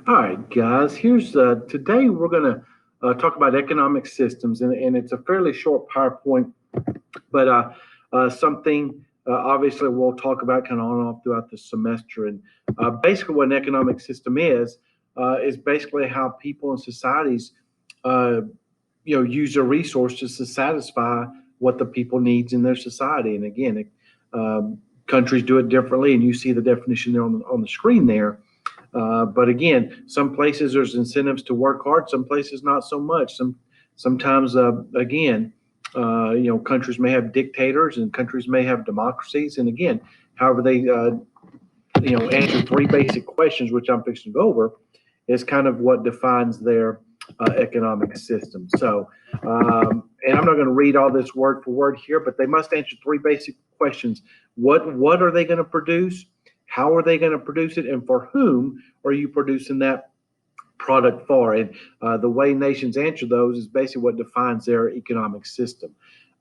All right, guys. Here's today we're going to talk about economic systems, and it's a fairly short PowerPoint, but something obviously we'll talk about kind of on and off throughout the semester. And basically, what an economic system is basically how people and societies, uh, use their resources to satisfy what the people needs in their society. And again, countries do it differently, and you see the definition there on the screen there. But again, some places there's incentives to work hard, some places not so much. Sometimes again, countries may have dictators and countries may have democracies. And again, however they answer three basic questions, which I'm fixing to go over, is kind of what defines their economic system. So, and I'm not going to read all this word for word here, but they must answer three basic questions. What are they going to produce? How are they going to produce it? And for whom are you producing that product for? And the way nations answer those is basically what defines their economic system.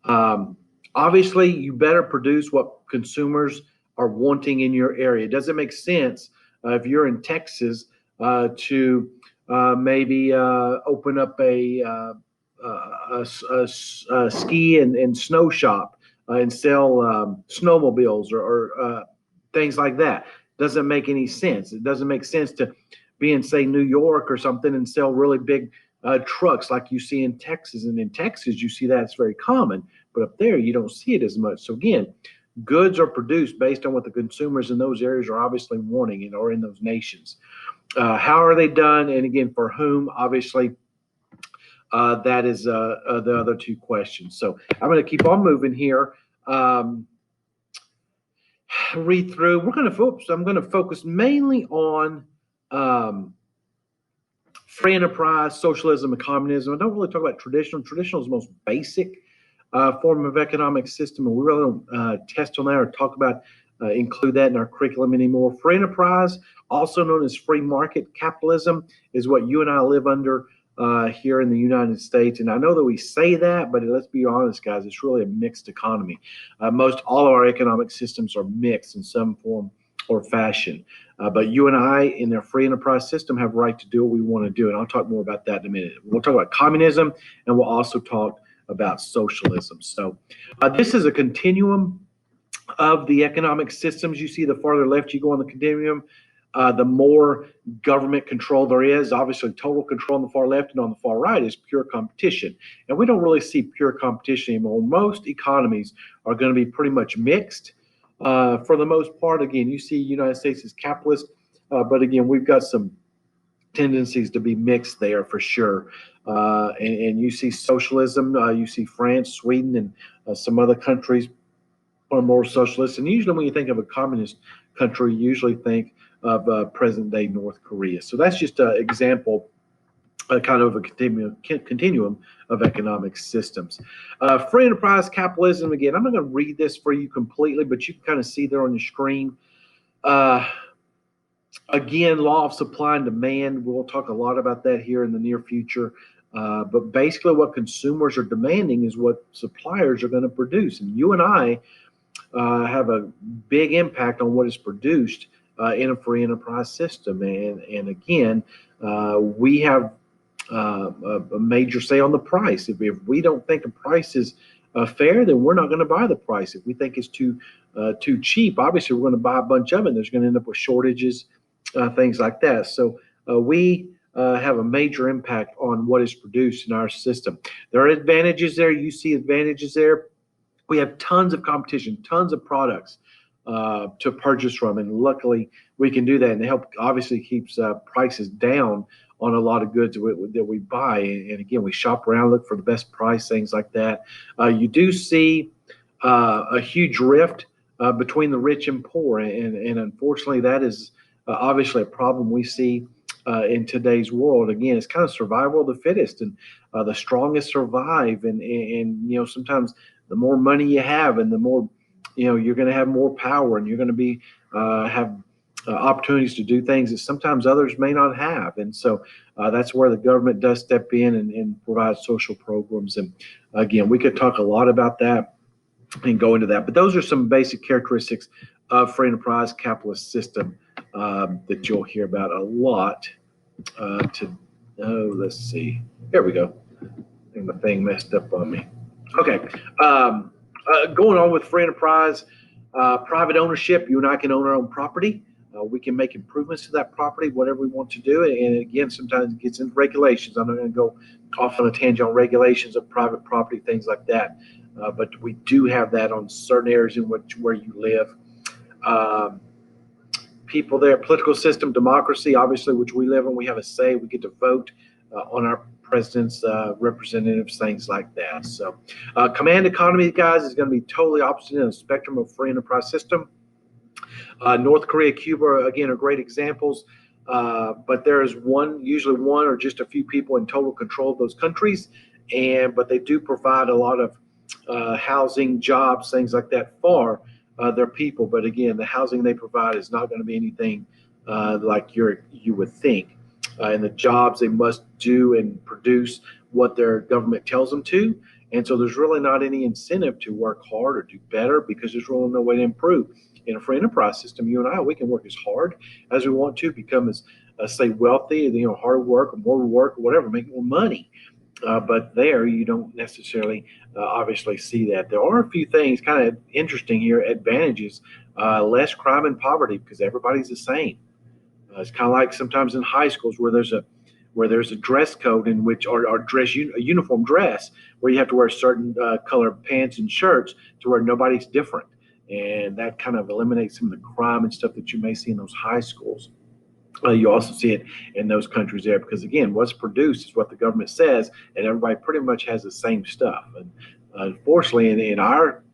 Um, Obviously, you better produce what consumers are wanting in your area. Does it make sense if you're in Texas to maybe open up a ski and snow shop and sell snowmobiles or things like that? Doesn't make any sense. It doesn't make sense to be in, say, New York or something and sell really big trucks like you see in Texas. And in Texas, you see that it's very common, but up there, you don't see it as much. So again, goods are produced based on what the consumers in those areas are obviously wanting or in those nations. How are they done? And again, for whom? Obviously, that is the other two questions. So I'm going to keep on moving here. Read through. I'm going to focus mainly on free enterprise, socialism, and communism. I don't really talk about traditional. Traditional is the most basic form of economic system, and we really don't test on that or talk about include that in our curriculum anymore. Free enterprise, also known as free market capitalism, is what you and I live under here in the United States. And I know that we say that, but let's be honest, guys, it's really a mixed economy. Most all of our economic systems are mixed in some form or fashion. But you and I, in their free enterprise system, have a right to do what we want to do. And I'll talk more about that in a minute. We'll talk about communism, and we'll also talk about socialism. So this is a continuum of the economic systems. You see the farther left you go on the continuum, the more government control there is. Obviously, total control on the far left, and on the far right is pure competition. And we don't really see pure competition anymore. Most economies are going to be pretty much mixed. For the most part, again, you see United States is capitalist, but again, we've got some tendencies to be mixed there for sure. And you see socialism, you see France, Sweden, and some other countries are more socialist. And usually when you think of a communist country, you usually think of present day North Korea. So that's just an example, kind of a continuum of economic systems. Free enterprise capitalism, again, I'm not going to read this for you completely, but you can kind of see there on your screen. Again, law of supply and demand. We'll talk a lot about that here in the near future. But basically, what consumers are demanding is what suppliers are going to produce. And you and I have a big impact on what is produced in a free enterprise system. And again, we have a major say on the price. If we don't think a price is fair, then we're not going to buy the price. If we think it's too cheap, obviously we're going to buy a bunch of it. And there's going to end up with shortages, things like that. So we have a major impact on what is produced in our system. There are advantages there. You see advantages there. We have tons of competition, tons of products to purchase from, and luckily we can do that. And it obviously keeps prices down on a lot of goods that we buy. And again, we shop around, look for the best price, things like that. You do see a huge rift between the rich and poor, and unfortunately, that is obviously a problem we see in today's world. Again, it's kind of survival of the fittest, and the strongest survive. And sometimes the more money you have, and the more you're going to have more power, and you're going to be have opportunities to do things that sometimes others may not have. And so that's where the government does step in and provide social programs. And again, we could talk a lot about that and go into that. But those are some basic characteristics of free enterprise capitalist system that you'll hear about a lot let's see. Here we go. I think my thing messed up on me. Okay. Going on with free enterprise, private ownership. You and I can own our own property. We can make improvements to that property, whatever we want to do. And again, sometimes it gets into regulations. I'm not going to go off on a tangent on regulations of private property, things like that. But we do have that on certain areas in which where you live. People there, political system, democracy, obviously, which we live in. We have a say. We get to vote on our presidents, representatives, things like that. So, command economy, guys, is going to be totally opposite in the spectrum of free enterprise system. North Korea, Cuba, again, are great examples. But there is usually one or just a few people in total control of those countries. But they do provide a lot of housing, jobs, things like that for their people. But again, the housing they provide is not going to be anything like you would think. And the jobs, they must do and produce what their government tells them to. And so there's really not any incentive to work hard or do better because there's really no way to improve. In a free enterprise system, you and I, we can work as hard as we want to, become as, say, wealthy, hard work or more work or whatever, make more money. But there, you don't necessarily obviously see that. There are a few things kind of interesting here, advantages, less crime and poverty because everybody's the same. It's kind of like sometimes in high schools where there's a dress code in which or a uniform dress where you have to wear certain color pants and shirts to where nobody's different. And that kind of eliminates some of the crime and stuff that you may see in those high schools. You also see it in those countries there because, again, what's produced is what the government says, and everybody pretty much has the same stuff. And unfortunately, in our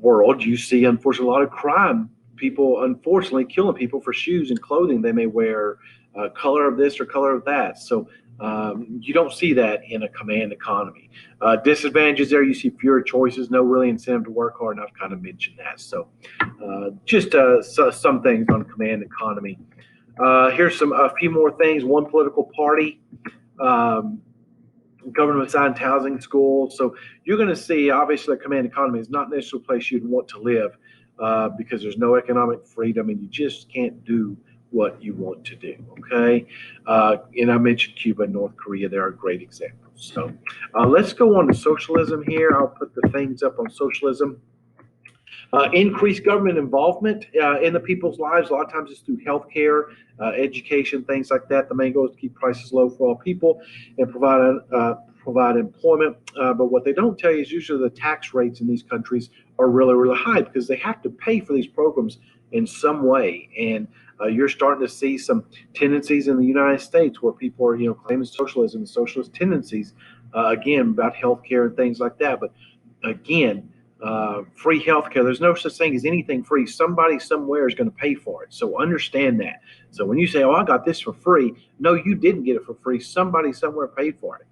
world, you see, unfortunately, a lot of crime. People, unfortunately, killing people for shoes and clothing they may wear, color of this or color of that. So you don't see that in a command economy. Disadvantages there, you see fewer choices, no really incentive to work hard, and I've kind of mentioned that. So just some things on command economy. Here's a few more things. One political party, government assigned housing, schools. So you're going to see, obviously, a command economy is not necessarily a place you'd want to live because there's no economic freedom and you just can't do what you want to do. Okay. And I mentioned Cuba and North Korea. There are great examples. So let's go on to socialism here. I'll put the things up on socialism. Increased government involvement in the people's lives. A lot of times it's through healthcare, education, things like that. The main goal is to keep prices low for all people and provide employment. But what they don't tell you is usually the tax rates in these countries are really, really high because they have to pay for these programs in some way. And you're starting to see some tendencies in the United States where people are, claiming socialism and socialist tendencies, again, about healthcare and things like that. But again, free healthcare, there's no such thing as anything free. Somebody somewhere is going to pay for it. So understand that. So when you say, oh, I got this for free, no, you didn't get it for free. Somebody somewhere paid for it.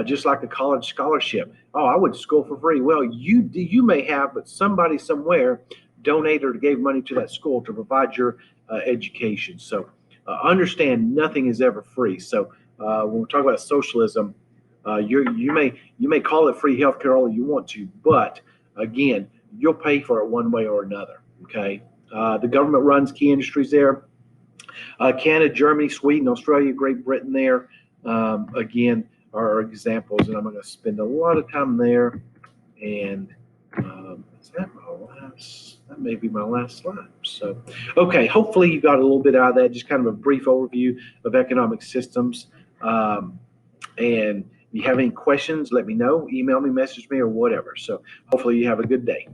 Just like a college scholarship. Oh, I went to school for free. Well, you may have, but somebody somewhere donated or gave money to that school to provide your education. So understand nothing is ever free. So when we talk about socialism, you may call it free healthcare all you want to, but again, you'll pay for it one way or another. Okay. The government runs key industries there. Canada, Germany, Sweden, Australia, Great Britain there. Again, are examples, and I'm going to spend a lot of time there. And is that my last? That may be my last slide. So, okay, hopefully you got a little bit out of that. Just kind of a brief overview of economic systems. And if you have any questions, let me know. Email me, message me, or whatever. So, hopefully you have a good day.